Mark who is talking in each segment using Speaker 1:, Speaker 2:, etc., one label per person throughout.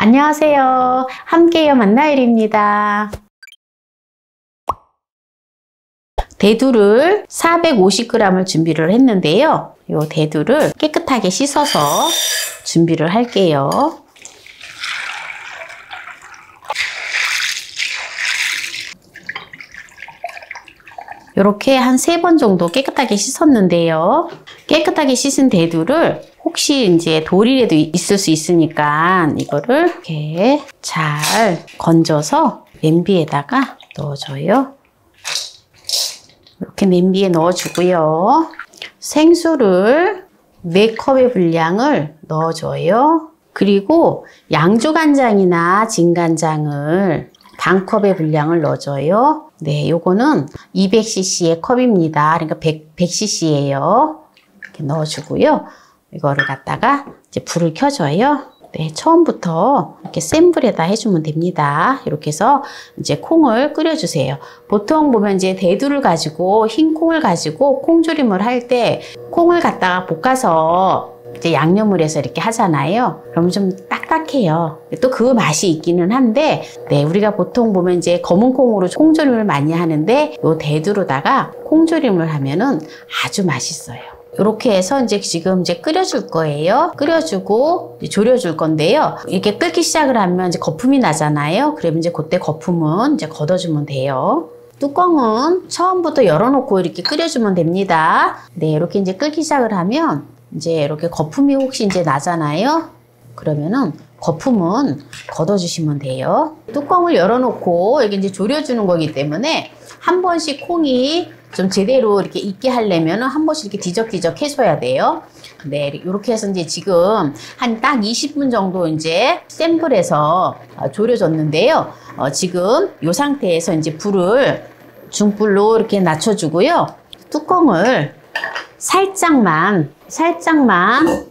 Speaker 1: 안녕하세요. 함께요 만나일입니다. 대두를 450g을 준비를 했는데요. 이 대두를 깨끗하게 씻어서 준비를 할게요. 이렇게 한 3번 정도 깨끗하게 씻었는데요. 깨끗하게 씻은 대두를 혹시 이제 돌이라도 있을 수 있으니까 이거를 이렇게 잘 건져서 냄비에다가 넣어줘요. 이렇게 냄비에 넣어주고요. 생수를 4컵의 분량을 넣어줘요. 그리고 양조간장이나 진간장을 반컵의 분량을 넣어줘요. 네, 요거는 200cc의 컵입니다. 그러니까 100cc예요. 이렇게 넣어주고요. 이거를 갖다가 이제 불을 켜줘요. 네, 처음부터 이렇게 센 불에다 해주면 됩니다. 이렇게 해서 이제 콩을 끓여주세요. 보통 보면 이제 대두를 가지고 흰 콩을 가지고 콩조림을 할 때 콩을 갖다가 볶아서 이제 양념을 해서 이렇게 하잖아요. 그럼 좀 딱딱해요. 또 그 맛이 있기는 한데, 네, 우리가 보통 보면 이제 검은 콩으로 콩조림을 많이 하는데, 요 대두로다가 콩조림을 하면은 아주 맛있어요. 이렇게 해서 이제 지금 이제 끓여줄 거예요. 끓여주고 졸여줄 건데요. 이렇게 끓기 시작을 하면 이제 거품이 나잖아요. 그러면 이제 그때 거품은 이제 걷어주면 돼요. 뚜껑은 처음부터 열어놓고 이렇게 끓여주면 됩니다. 네, 이렇게 이제 끓기 시작을 하면 이제 이렇게 거품이 혹시 이제 나잖아요. 그러면은 거품은 걷어주시면 돼요. 뚜껑을 열어놓고 이게 이제 졸여주는 거기 때문에 한 번씩 콩이 좀 제대로 이렇게 익게 하려면 한 번씩 이렇게 뒤적뒤적 해줘야 돼요. 네, 이렇게 해서 이제 지금 한 딱 20분 정도 이제 센 불에서 졸여졌는데요. 지금 이 상태에서 이제 불을 중불로 이렇게 낮춰주고요. 뚜껑을 살짝만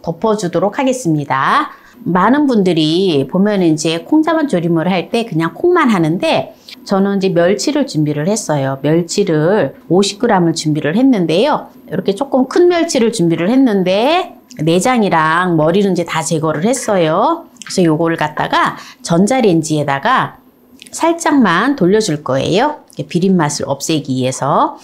Speaker 1: 덮어주도록 하겠습니다. 많은 분들이 보면 이제 콩자반 조림을 할 때 그냥 콩만 하는데 저는 이제 멸치를 준비를 했어요. 멸치를 50g을 준비를 했는데요. 이렇게 조금 큰 멸치를 준비를 했는데 내장이랑 머리는 이제 다 제거를 했어요. 그래서 요거를 갖다가 전자레인지에다가 살짝만 돌려줄 거예요. 비린 맛을 없애기 위해서.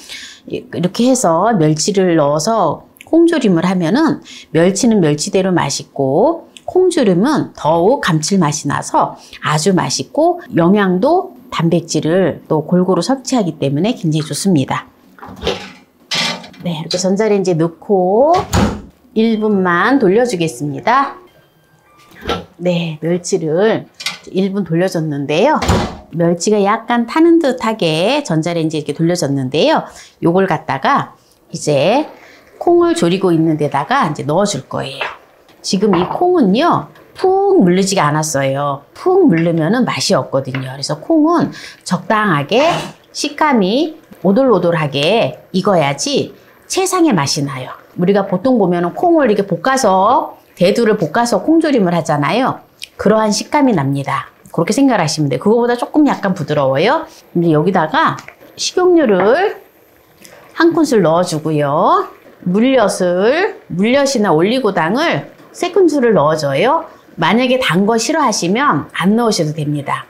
Speaker 1: 이렇게 해서 멸치를 넣어서 콩조림을 하면은 멸치는 멸치대로 맛있고 콩조림은 더욱 감칠맛이 나서 아주 맛있고 영양도 단백질을 또 골고루 섭취하기 때문에 굉장히 좋습니다. 네, 이렇게 전자레인지에 넣고 1분만 돌려주겠습니다. 네, 멸치를 1분 돌려줬는데요. 멸치가 약간 타는 듯하게 전자레인지에 이렇게 돌려줬는데요. 요걸 갖다가 이제 콩을 졸이고 있는 데다가 이제 넣어줄 거예요. 지금 이 콩은요, 푹 물르지가 않았어요. 푹 물르면은 맛이 없거든요. 그래서 콩은 적당하게 식감이 오돌오돌하게 익어야지 최상의 맛이 나요. 우리가 보통 보면은 콩을 이렇게 볶아서, 대두를 볶아서 콩조림을 하잖아요. 그러한 식감이 납니다. 그렇게 생각하시면 돼요. 그거보다 조금 약간 부드러워요. 이제 여기다가 식용유를 한 큰술 넣어주고요. 물엿이나 올리고당을 3큰술을 넣어줘요. 만약에 단 거 싫어하시면 안 넣으셔도 됩니다.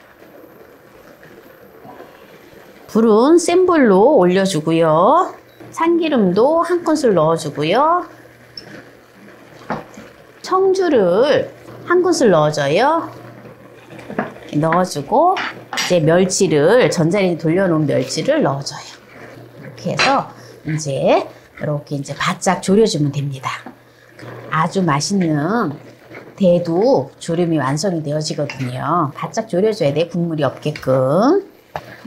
Speaker 1: 불은 센 불로 올려주고요. 참기름도 한 큰술 넣어주고요. 청주를 한 큰술 넣어줘요. 넣어주고 이제 멸치를 전자레인지 돌려놓은 멸치를 넣어줘요. 이렇게 해서 이제 이렇게 이제 바짝 졸여주면 됩니다. 아주 맛있는 대두 조림이 완성이 되어지거든요. 바짝 졸여줘야 돼, 국물이 없게끔.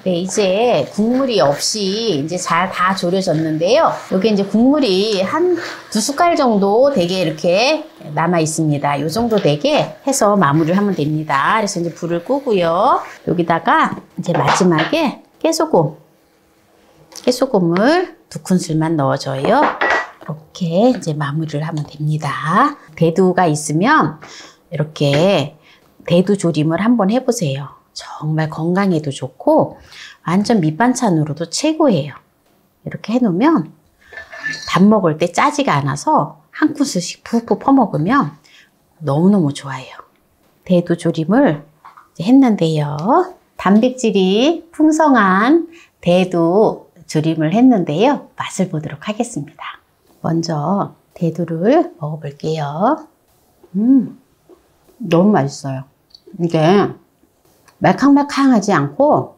Speaker 1: 네, 이제 국물이 없이 이제 잘 다 졸여졌는데요. 여기 이제 국물이 한 2숟갈 정도 되게 이렇게 남아 있습니다. 이 정도 되게 해서 마무리를 하면 됩니다. 그래서 이제 불을 끄고요. 여기다가 이제 마지막에 깨소금을 2큰술만 넣어줘요. 이렇게 이제 마무리를 하면 됩니다. 대두가 있으면 이렇게 대두 조림을 한번 해보세요. 정말 건강에도 좋고 완전 밑반찬으로도 최고예요. 이렇게 해놓으면 밥 먹을 때 짜지가 않아서 한 큰술씩 푹푹 퍼먹으면 너무너무 좋아요. 대두 조림을 했는데요. 단백질이 풍성한 대두 조림을 했는데요. 맛을 보도록 하겠습니다. 먼저 대두를 먹어볼게요. 너무 맛있어요. 이게 말캉말캉하지 않고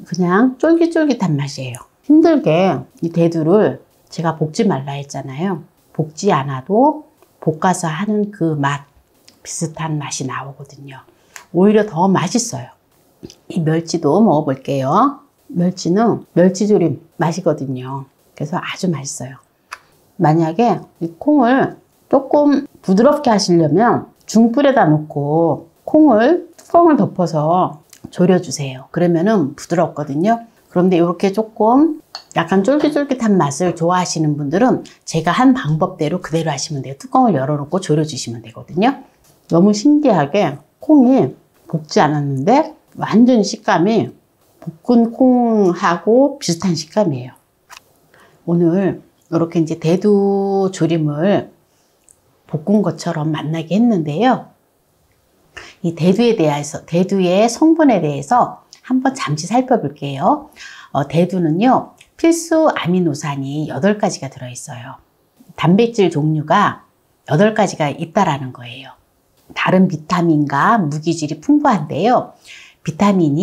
Speaker 1: 그냥 쫄깃쫄깃한 맛이에요. 힘들게 이 대두를 제가 볶지 말라 했잖아요. 볶지 않아도 볶아서 하는 그 맛, 비슷한 맛이 나오거든요. 오히려 더 맛있어요. 이 멸치도 먹어볼게요. 멸치는 멸치조림 맛이거든요. 그래서 아주 맛있어요. 만약에 이 콩을 조금 부드럽게 하시려면 중불에다 놓고 콩을 뚜껑을 덮어서 졸여주세요. 그러면은 부드럽거든요. 그런데 이렇게 조금 약간 쫄깃쫄깃한 맛을 좋아하시는 분들은 제가 한 방법대로 그대로 하시면 돼요. 뚜껑을 열어놓고 졸여주시면 되거든요. 너무 신기하게 콩이 볶지 않았는데 완전 식감이 볶은 콩하고 비슷한 식감이에요. 오늘 이렇게 이제 대두 조림을 볶은 것처럼 맛나게 했는데요. 이 대두의 성분에 대해서 한번 잠시 살펴볼게요. 대두는요, 필수 아미노산이 8가지가 들어있어요. 단백질 종류가 8가지가 있다라는 거예요. 다른 비타민과 무기질이 풍부한데요. 비타민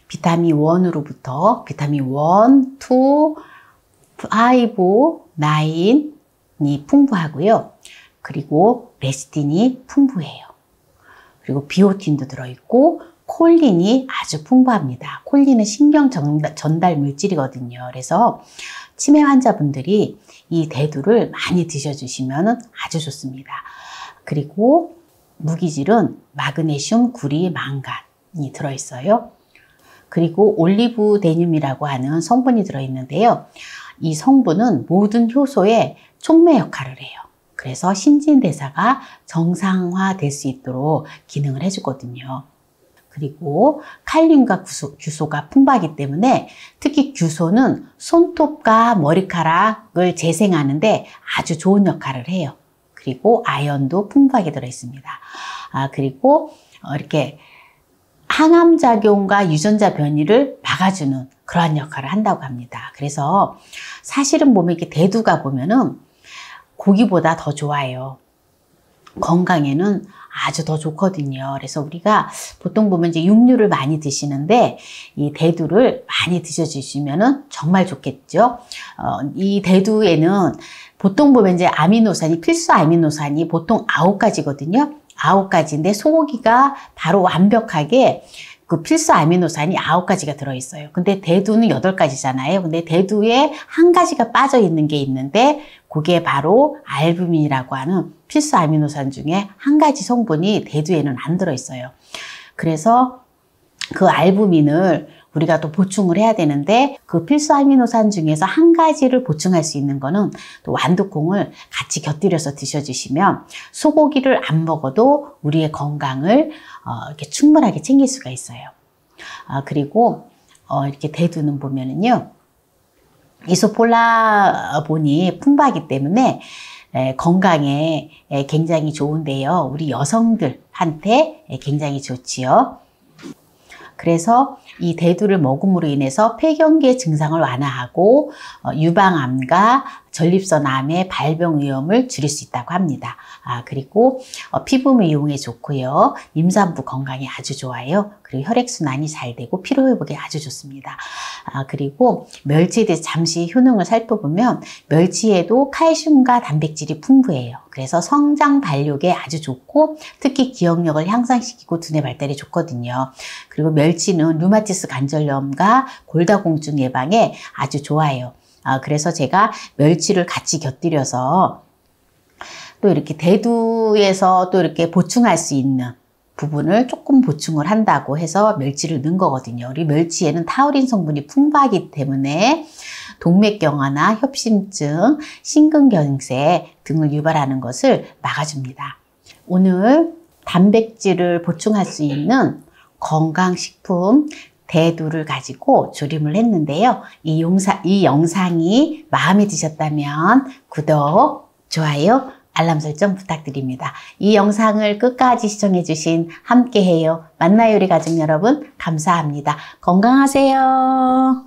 Speaker 1: 1으로부터 비타민 1, 2, 5, 9이 풍부하고요. 그리고 레시틴이 풍부해요. 그리고 비오틴도 들어있고 콜린이 아주 풍부합니다. 콜린은 신경 전달 물질이거든요. 그래서 치매 환자분들이 이 대두를 많이 드셔주시면 아주 좋습니다. 그리고 무기질은 마그네슘, 구리, 망간이 들어있어요. 그리고 올리브데늄이라고 하는 성분이 들어있는데요. 이 성분은 모든 효소의 촉매 역할을 해요. 그래서 신진대사가 정상화될 수 있도록 기능을 해주거든요. 그리고 칼륨과 규소가 풍부하기 때문에 특히 규소는 손톱과 머리카락을 재생하는데 아주 좋은 역할을 해요. 그리고 아연도 풍부하게 들어있습니다. 그리고 이렇게 항암작용과 유전자 변이를 막아주는 그러한 역할을 한다고 합니다. 그래서 사실은 보면 이렇게 대두가 보면은 고기보다 더 좋아요. 건강에는 아주 더 좋거든요. 그래서 우리가 보통 보면 이제 육류를 많이 드시는데 이 대두를 많이 드셔주시면은 정말 좋겠죠. 이 대두에는 보통 보면 이제 아미노산이 필수 아미노산이 보통 9가지거든요. 9가지인데 소고기가 바로 완벽하게 그 필수 아미노산이 9가지가 들어있어요. 근데 대두는 8가지잖아요. 근데 대두에 한 가지가 빠져 있는 게 있는데 그게 바로 알부민이라고 하는 필수 아미노산 중에 한 가지 성분이 대두에는 안 들어있어요. 그래서 그 알부민을 우리가 또 보충을 해야 되는데 그 필수 아미노산 중에서 한 가지를 보충할 수 있는 거는 또 완두콩을 같이 곁들여서 드셔주시면 소고기를 안 먹어도 우리의 건강을 이렇게 충분하게 챙길 수가 있어요. 그리고 이렇게 대두는 보면은요, 이소폴라본이 풍부하기 때문에 건강에 굉장히 좋은데요. 우리 여성들한테 굉장히 좋지요. 그래서 이 대두를 먹음으로 인해서 폐경기의 증상을 완화하고 유방암과 전립선암의 발병 위험을 줄일 수 있다고 합니다. 그리고 피부 미용에 좋고요. 임산부 건강에 아주 좋아요. 그리고 혈액순환이 잘 되고 피로회복에 아주 좋습니다. 그리고 멸치에 대해서 잠시 효능을 살펴보면 멸치에도 칼슘과 단백질이 풍부해요. 그래서 성장 발육에 아주 좋고 특히 기억력을 향상시키고 두뇌 발달에 좋거든요. 그리고 멸치는 류마티스 관절염과 골다공증 예방에 아주 좋아요. 그래서 제가 멸치를 같이 곁들여서 또 이렇게 대두에서 또 이렇게 보충할 수 있는 부분을 조금 보충을 한다고 해서 멸치를 넣은 거거든요. 우리 멸치에는 타우린 성분이 풍부하기 때문에 동맥경화나 협심증, 심근경색 등을 유발하는 것을 막아줍니다. 오늘 단백질을 보충할 수 있는 건강식품 대두를 가지고 조림을 했는데요. 이 영상이 마음에 드셨다면 구독, 좋아요 알람 설정 부탁드립니다. 이 영상을 끝까지 시청해주신 함께해요 만나요 우리 가족 여러분 감사합니다. 건강하세요.